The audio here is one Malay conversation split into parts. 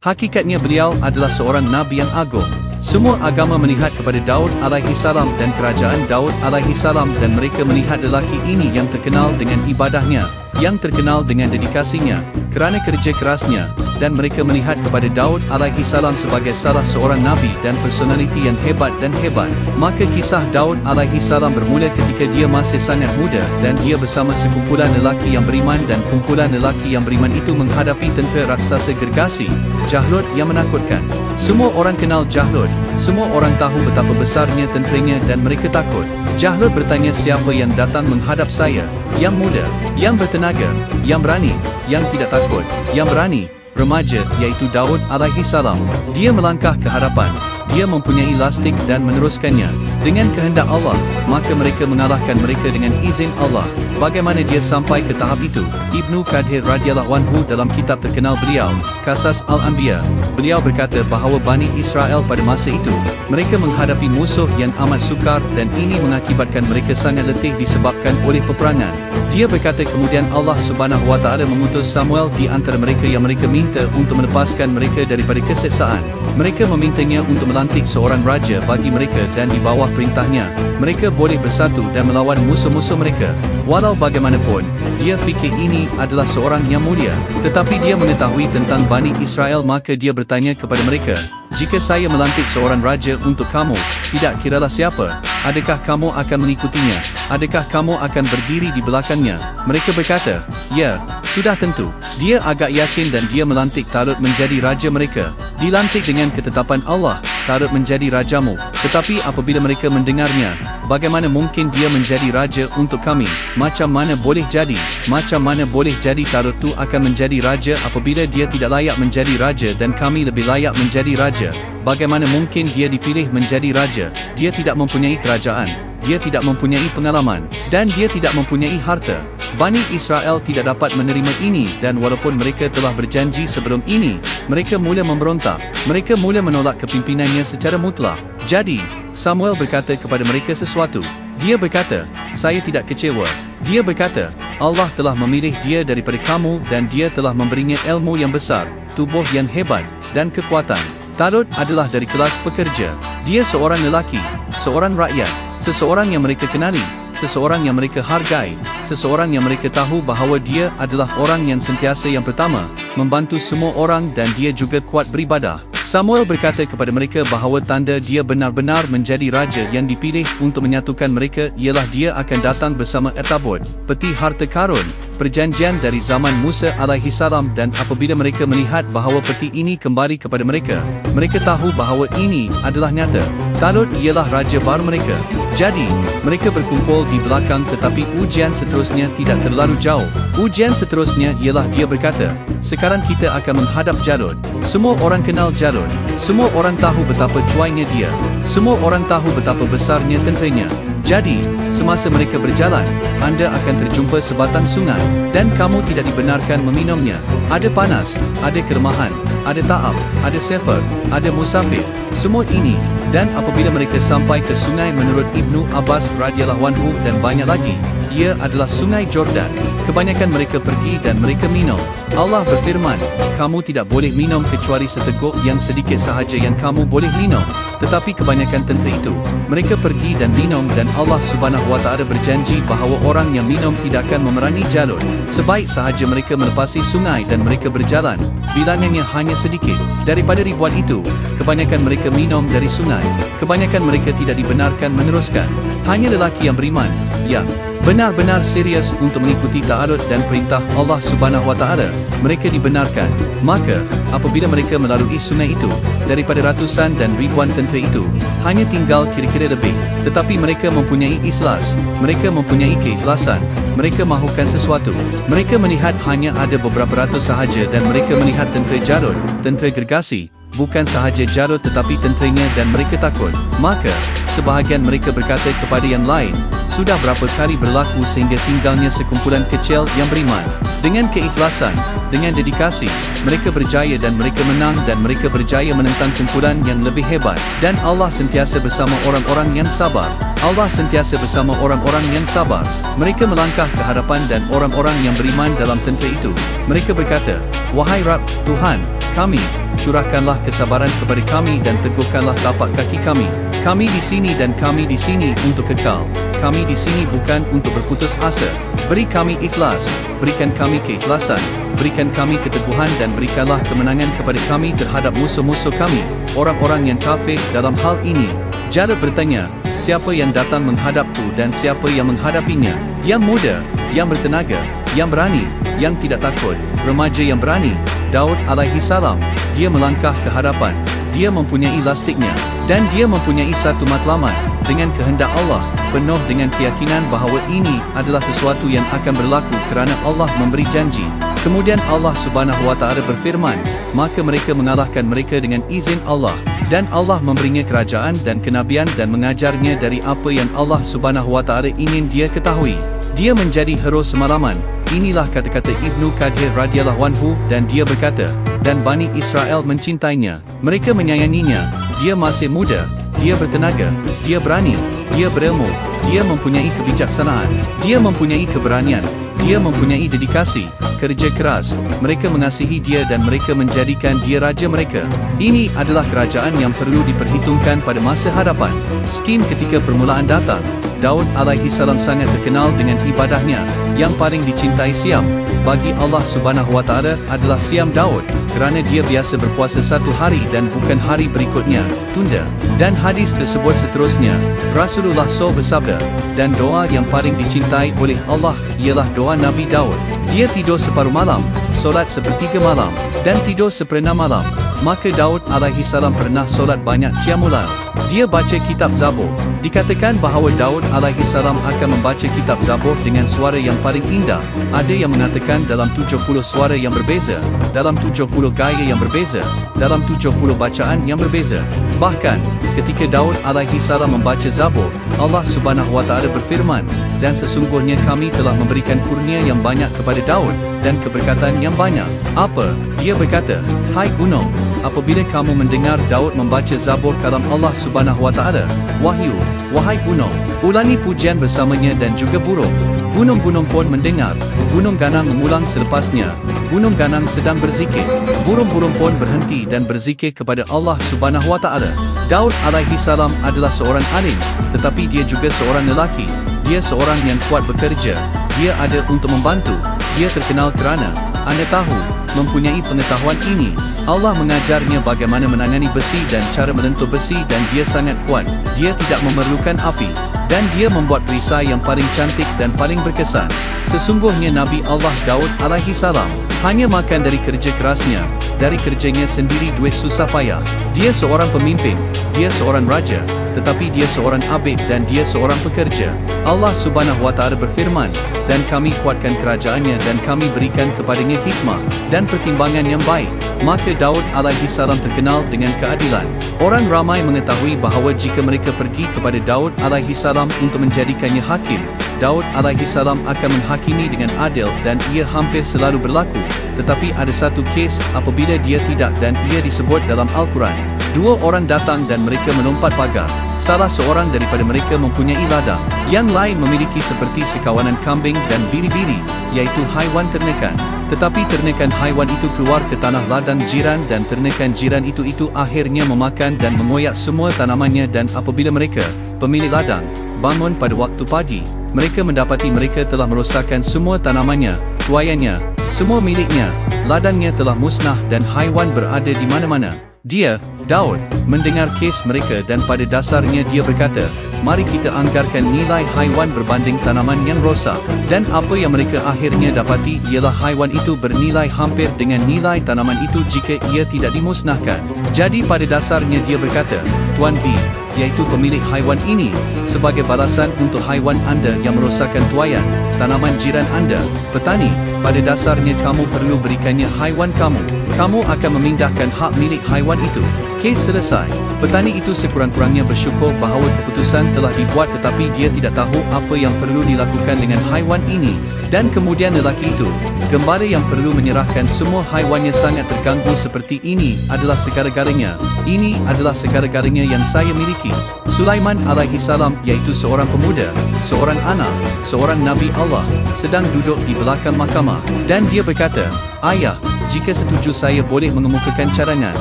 Hakikatnya beliau adalah seorang Nabi yang agung. Semua agama melihat kepada Daud alaihi salam dan kerajaan Daud alaihi salam, dan mereka melihat lelaki ini yang terkenal dengan ibadahnya, yang terkenal dengan dedikasinya, kerana kerja kerasnya, dan mereka melihat kepada Daud alaihi salam sebagai salah seorang Nabi dan personaliti yang hebat dan hebat. Maka kisah Daud alaihi salam bermula ketika dia masih sangat muda dan dia bersama sekumpulan lelaki yang beriman, dan kumpulan lelaki yang beriman itu menghadapi tentera raksasa gergasi, Jalut yang menakutkan. Semua orang kenal Jalut, semua orang tahu betapa besarnya tenteranya dan mereka takut. Jalut bertanya, siapa yang datang menghadap saya? Yang muda, yang bertenaga, yang berani, yang tidak takut, yang berani. Remaja, iaitu Daud alaihi salam. Dia melangkah ke hadapan. Dia mempunyai lastik dan meneruskannya. Dengan kehendak Allah, maka mereka mengalahkan mereka dengan izin Allah. Bagaimana dia sampai ke tahap itu? Ibnu Kathir radhiyallahu anhu dalam kitab terkenal beliau, Qasas Al-Anbiya, beliau berkata bahawa Bani Israel pada masa itu, mereka menghadapi musuh yang amat sukar dan ini mengakibatkan mereka sangat letih disebabkan oleh peperangan. Dia berkata kemudian Allah Subhanahu wa taala mengutus Samuel di antara mereka yang mereka minta untuk melepaskan mereka daripada keseksaan. Mereka memintanya untuk melantik seorang raja bagi mereka dan di bawah perintahnya, mereka boleh bersatu dan melawan musuh-musuh mereka. Walau bagaimanapun, dia fikir ini adalah seorang yang mulia. Tetapi dia mengetahui tentang Bani Israel, maka dia bertanya kepada mereka, jika saya melantik seorang raja untuk kamu, tidak kiralah siapa, adakah kamu akan mengikutinya? Adakah kamu akan berdiri di belakangnya? Mereka berkata, ya, sudah tentu. Dia agak yakin dan dia melantik Talut menjadi raja mereka. Dilantik dengan ketetapan Allah, Talut menjadi rajamu. Tetapi apabila mereka mendengarnya, bagaimana mungkin dia menjadi raja untuk kami? Macam mana boleh jadi? Macam mana boleh jadi Talut itu akan menjadi raja apabila dia tidak layak menjadi raja dan kami lebih layak menjadi raja? Bagaimana mungkin dia dipilih menjadi raja? Dia tidak mempunyai kerajaan, dia tidak mempunyai pengalaman, dan dia tidak mempunyai harta. Bani Israel tidak dapat menerima ini, dan walaupun mereka telah berjanji sebelum ini, mereka mula memberontak. Mereka mula menolak kepimpinannya secara mutlak. Jadi, Samuel berkata kepada mereka sesuatu. Dia berkata, saya tidak kecewa. Dia berkata, Allah telah memilih dia daripada kamu dan dia telah memberinya ilmu yang besar, tubuh yang hebat, dan kekuatan. Talut adalah dari kelas pekerja. Dia seorang lelaki, seorang rakyat, seseorang yang mereka kenali, seseorang yang mereka hargai, seseorang yang mereka tahu bahawa dia adalah orang yang sentiasa yang pertama, membantu semua orang, dan dia juga kuat beribadah. Samuel berkata kepada mereka bahawa tanda dia benar-benar menjadi raja yang dipilih untuk menyatukan mereka ialah dia akan datang bersama etabut, peti harta karun, perjanjian dari zaman Musa alaihi salam, dan apabila mereka melihat bahawa peti ini kembali kepada mereka, mereka tahu bahawa ini adalah nyata. Talut ialah raja baru mereka. Jadi, mereka berkumpul di belakang, tetapi ujian seterusnya tidak terlalu jauh. Ujian seterusnya ialah dia berkata, sekarang kita akan menghadap Jalut. Semua orang kenal Jalut. Semua orang tahu betapa cuainya dia. Semua orang tahu betapa besarnya tenteranya. Jadi, semasa mereka berjalan, anda akan terjumpa sebatang sungai, dan kamu tidak dibenarkan meminumnya. Ada panas, ada kelemahan, ada taab, ada safar, ada musafir, semua ini. Dan apabila mereka sampai ke sungai menurut Ibnu Abbas radhiyallahu anhu dan banyak lagi, ia adalah sungai Jordan. Kebanyakan mereka pergi dan mereka minum. Allah berfirman, kamu tidak boleh minum kecuali seteguk yang sedikit sahaja yang kamu boleh minum. Tetapi kebanyakan tentera itu, mereka pergi dan minum, dan Allah Subhanahu wa taala berjanji bahawa orang yang minum tidak akan memerangi Jalut. Sebaik sahaja mereka melepasi sungai dan mereka berjalan, bilangannya hanya sedikit. Daripada ribuan itu, kebanyakan mereka minum dari sungai. Kebanyakan mereka tidak dibenarkan meneruskan. Hanya lelaki yang beriman, yang benar-benar serius untuk mengikuti ta'arud dan perintah Allah Subhanahu wa taala, mereka dibenarkan. Maka, apabila mereka melalui sungai itu, daripada ratusan dan ribuan tentera itu, hanya tinggal kira-kira lebih. Tetapi mereka mempunyai ikhlas, mereka mempunyai keikhlasan, mereka mahukan sesuatu. Mereka melihat hanya ada beberapa ratus sahaja dan mereka melihat tentera Jalut, tentera gergasi, bukan sahaja Jalut tetapi tenteranya, dan mereka takut. Maka, sebahagian mereka berkata kepada yang lain, sudah berapa kali berlaku sehingga tinggalnya sekumpulan kecil yang beriman. Dengan keikhlasan, dengan dedikasi, mereka berjaya dan mereka menang, dan mereka berjaya menentang kumpulan yang lebih hebat. Dan Allah sentiasa bersama orang-orang yang sabar. Allah sentiasa bersama orang-orang yang sabar. Mereka melangkah ke hadapan dan orang-orang yang beriman dalam tentera itu. Mereka berkata, wahai Rabb, Tuhan kami, curahkanlah kesabaran kepada kami dan teguhkanlah tapak kaki kami. Kami di sini dan kami di sini untuk kekal. Kami di sini bukan untuk berputus asa. Beri kami ikhlas, berikan kami keikhlasan, berikan kami keteguhan dan berikanlah kemenangan kepada kami terhadap musuh-musuh kami, orang-orang yang kafir dalam hal ini. Jalib bertanya, siapa yang datang menghadapku dan siapa yang menghadapinya? Yang muda, yang bertenaga, yang berani, yang tidak takut, remaja yang berani. Daud alaihi salam, dia melangkah ke hadapan. Dia mempunyai lastiknya, dan dia mempunyai satu matlamat, dengan kehendak Allah, penuh dengan keyakinan bahawa ini adalah sesuatu yang akan berlaku kerana Allah memberi janji. Kemudian Allah Subhanahu wa Ta'ala berfirman, maka mereka mengalahkan mereka dengan izin Allah, dan Allah memberinya kerajaan dan kenabian dan mengajarnya dari apa yang Allah Subhanahu wa Ta'ala ingin dia ketahui. Dia menjadi hero semalaman. Inilah kata-kata Ibnu Kathir radhiyallahu anhu, dan dia berkata, dan Bani Israel mencintainya, mereka menyayanginya, dia masih muda, dia bertenaga, dia berani, dia berilmu, dia mempunyai kebijaksanaan, dia mempunyai keberanian, dia mempunyai dedikasi, kerja keras, mereka mengasihi dia dan mereka menjadikan dia raja mereka. Ini adalah kerajaan yang perlu diperhitungkan pada masa hadapan. Sekian ketika permulaan datang. Daud alaihi salam sangat terkenal dengan ibadahnya, yang paling dicintai siam bagi Allah Subhanahu wa Ta'ala adalah siam Daud, kerana dia biasa berpuasa satu hari dan bukan hari berikutnya, tunda. Dan hadis tersebut seterusnya, Rasulullah SAW bersabda, dan doa yang paling dicintai oleh Allah ialah doa Nabi Daud. Dia tidur separuh malam, solat sepertiga malam, dan tidur seperenam malam. Maka Daud alaihi salam pernah solat banyak qiyamul lail. Dia baca kitab Zabur. Dikatakan bahawa Daud alaihi salam akan membaca kitab Zabur dengan suara yang paling indah. Ada yang mengatakan dalam 70 suara yang berbeza, dalam 70 gaya yang berbeza, dalam 70 bacaan yang berbeza. Bahkan, ketika Daud alaihi salam membaca Zabur, Allah Subhanahu wa Ta'ala berfirman, dan sesungguhnya kami telah memberikan kurnia yang banyak kepada Daud, dan keberkatan yang banyak. Apa? Dia berkata, hai gunung, apabila kamu mendengar Daud membaca Zabur kalam Allah Subhanahu wa Ta'ala, wahyu, wahai gunung, ulangi pujian bersamanya dan juga burung. Gunung-gunung pun mendengar, gunung ganang mengulang selepasnya, gunung ganang sedang berzikir, burung-burung pun berhenti dan berzikir kepada Allah Subhanahu wa Ta'ala. Daud alaihi salam adalah seorang alim, tetapi dia juga seorang lelaki. Dia seorang yang kuat bekerja, dia ada untuk membantu, dia terkenal kerana, anda tahu, mempunyai pengetahuan ini. Allah mengajarnya bagaimana menangani besi dan cara melentur besi dan dia sangat kuat. Dia tidak memerlukan api. Dan dia membuat perisai yang paling cantik dan paling berkesan. Sesungguhnya Nabi Allah Daud alaihi salam hanya makan dari kerja kerasnya, dari kerjanya sendiri duit susah payah. Dia seorang pemimpin, dia seorang raja, tetapi dia seorang abid dan dia seorang pekerja. Allah Subhanahu wa Ta'ala berfirman, dan kami kuatkan kerajaannya dan kami berikan kepadanya hikmah dan pertimbangan yang baik. Maka Daud alaihi salam terkenal dengan keadilan. Orang ramai mengetahui bahawa jika mereka pergi kepada Daud alaihi salam untuk menjadikannya hakim, Daud alaihi salam akan menghakimi dengan adil dan ia hampir selalu berlaku. Tetapi ada satu kes apabila dia tidak dan ia disebut dalam Al-Quran. Dua orang datang dan mereka melompat pagar. Salah seorang daripada mereka mempunyai ladang. Yang lain memiliki seperti sekawanan kambing dan biri-biri, iaitu haiwan ternakan. Tetapi ternakan haiwan itu keluar ke tanah ladang jiran dan ternakan jiran itu akhirnya memakan dan mengoyak semua tanamannya dan apabila mereka, pemilik ladang, bangun pada waktu pagi, mereka mendapati mereka telah merosakkan semua tanamannya, tuaiannya, semua miliknya, ladangnya telah musnah dan haiwan berada di mana-mana. Dia, Daud, mendengar kes mereka dan pada dasarnya dia berkata, mari kita anggarkan nilai haiwan berbanding tanaman yang rosak. Dan apa yang mereka akhirnya dapati ialah haiwan itu bernilai hampir dengan nilai tanaman itu jika ia tidak dimusnahkan. Jadi pada dasarnya dia berkata, Tuan B, iaitu pemilik haiwan ini, sebagai balasan untuk haiwan anda yang merosakkan tuaian, tanaman jiran anda, petani, pada dasarnya kamu perlu berikannya haiwan kamu. Kamu akan memindahkan hak milik haiwan itu. Kes selesai. Petani itu sekurang-kurangnya bersyukur bahawa keputusan telah dibuat tetapi dia tidak tahu apa yang perlu dilakukan dengan haiwan ini. Dan kemudian lelaki itu, gembala yang perlu menyerahkan semua haiwannya sangat terganggu seperti ini adalah segala-galanya. Ini adalah segala-galanya yang saya miliki. Sulaiman alaihi salam iaitu seorang pemuda, seorang anak, seorang Nabi Allah, sedang duduk di belakang mahkamah. Dan dia berkata, ayah, jika setuju saya boleh mengemukakan cadangan.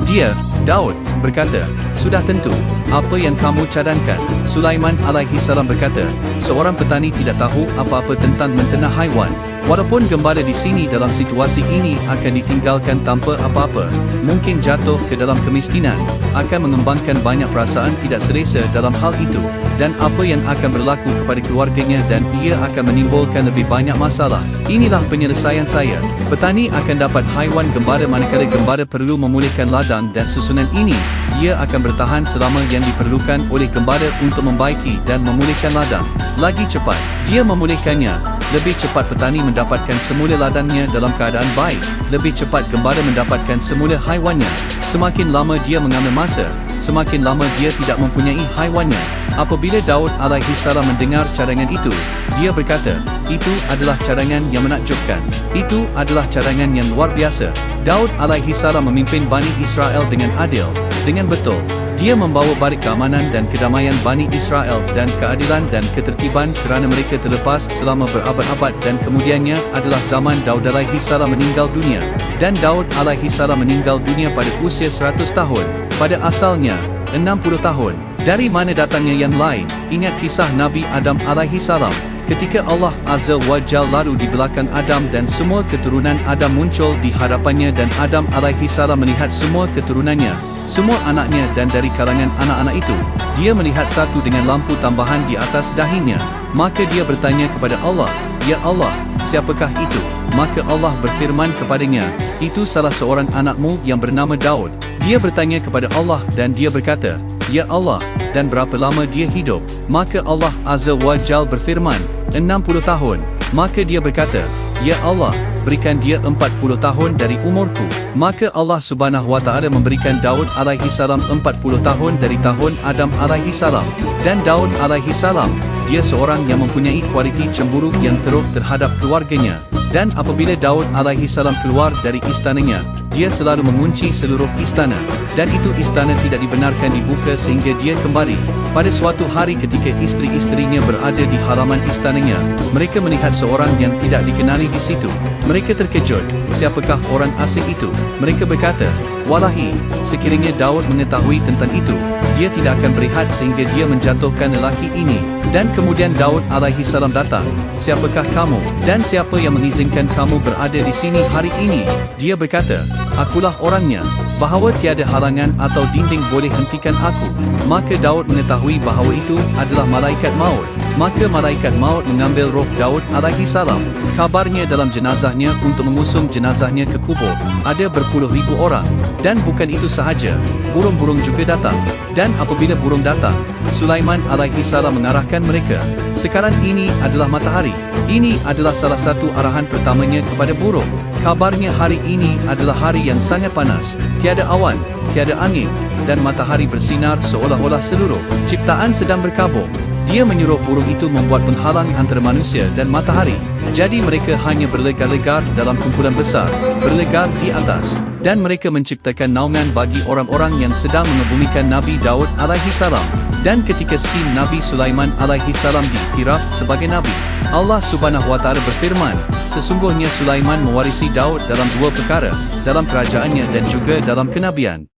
Dia, Daud, berkata, sudah tentu, apa yang kamu cadangkan? Sulaiman alaihi salam berkata, seorang petani tidak tahu apa-apa tentang menternak haiwan. Walaupun gembala di sini dalam situasi ini akan ditinggalkan tanpa apa-apa, mungkin jatuh ke dalam kemiskinan, akan mengembangkan banyak perasaan tidak selesa dalam hal itu, dan apa yang akan berlaku kepada keluarganya dan ia akan menimbulkan lebih banyak masalah. Inilah penyelesaian saya. Petani akan dapat haiwan gembala manakala gembala perlu memulihkan ladang dan susunan ini, ia akan bertahan selama yang diperlukan oleh gembala untuk membaiki dan memulihkan ladang. Lagi cepat dia memulihkannya, lebih cepat petani mendapatkan semula ladangnya dalam keadaan baik, lebih cepat gembala mendapatkan semula haiwannya. Semakin lama dia mengambil masa, semakin lama dia tidak mempunyai haiwannya. Apabila Daud alaihi salam mendengar cadangan itu, dia berkata, itu adalah cadangan yang menakjubkan. Itu adalah cadangan yang luar biasa. Daud alaihi salam memimpin Bani Israel dengan adil, dengan betul. Dia membawa balik keamanan dan kedamaian Bani Israel dan keadilan dan ketertiban kerana mereka terlepas selama berabad-abad dan kemudiannya adalah zaman Daud alaihi salam meninggal dunia. Dan Daud alaihi salam meninggal dunia pada usia 100 tahun. Pada asalnya, 60 tahun. Dari mana datangnya yang lain? Ingat kisah Nabi Adam alaihi salam. Ketika Allah Azza wa Jalla lalu di belakang Adam dan semua keturunan Adam muncul di hadapannya dan Adam alaihi salam melihat semua keturunannya, semua anaknya dan dari kalangan anak-anak itu, dia melihat satu dengan lampu tambahan di atas dahinya. Maka dia bertanya kepada Allah, ya Allah, siapakah itu? Maka Allah berfirman kepadanya, itu salah seorang anakmu yang bernama Daud. Dia bertanya kepada Allah dan dia berkata, ya Allah, dan berapa lama dia hidup? Maka Allah Azza wa Jal berfirman, 60 tahun. Maka dia berkata, ya Allah, berikan dia 40 tahun dari umurku. Maka Allah Subhanahu wa Ta'ala memberikan Daud alaihi salam 40 tahun dari tahun Adam alaihi salam. Dan Daud alaihi salam, dia seorang yang mempunyai kualiti cemburu yang teruk terhadap keluarganya. Dan apabila Daud alaihi salam keluar dari istananya, dia selalu mengunci seluruh istana. Dan itu istana tidak dibenarkan dibuka sehingga dia kembali. Pada suatu hari ketika isteri-isterinya berada di halaman istananya, mereka melihat seorang yang tidak dikenali di situ. Mereka terkejut, siapakah orang asing itu? Mereka berkata, wallahi, sekiranya Daud mengetahui tentang itu, dia tidak akan berehat sehingga dia menjatuhkan lelaki ini. Dan kemudian Daud alaihi salam datang, siapakah kamu? Dan siapa yang mengizinkan kamu berada di sini hari ini? Dia berkata, akulah orangnya, bahawa tiada halangan atau dinding boleh hentikan aku. Maka Daud mengetahui bahawa itu adalah malaikat maut. Maka malaikat maut mengambil roh Daud alaihi salam. Kabarnya dalam jenazahnya untuk mengusung jenazahnya ke kubur, ada berpuluh ribu orang. Dan bukan itu sahaja, burung-burung juga datang. Dan apabila burung datang, Sulaiman alaihi salam mengarahkan mereka. Sekarang ini adalah matahari. Ini adalah salah satu arahan pertamanya kepada burung. Kabarnya hari ini adalah hari yang sangat panas. Tiada awan, tiada angin, dan matahari bersinar seolah-olah seluruh ciptaan sedang berkabung. Dia menyuruh burung itu membuat penghalang antara manusia dan matahari. Jadi mereka hanya berlegar-legar dalam kumpulan besar, berlegar di atas. Dan mereka menciptakan naungan bagi orang-orang yang sedang mengebumikan Nabi Daud alaihi salam. Dan ketika skim Nabi Sulaiman alaihi salam dikirap sebagai Nabi, Allah Subhanahu wa Ta'ala berfirman, sesungguhnya Sulaiman mewarisi Daud dalam dua perkara, dalam kerajaannya dan juga dalam kenabian.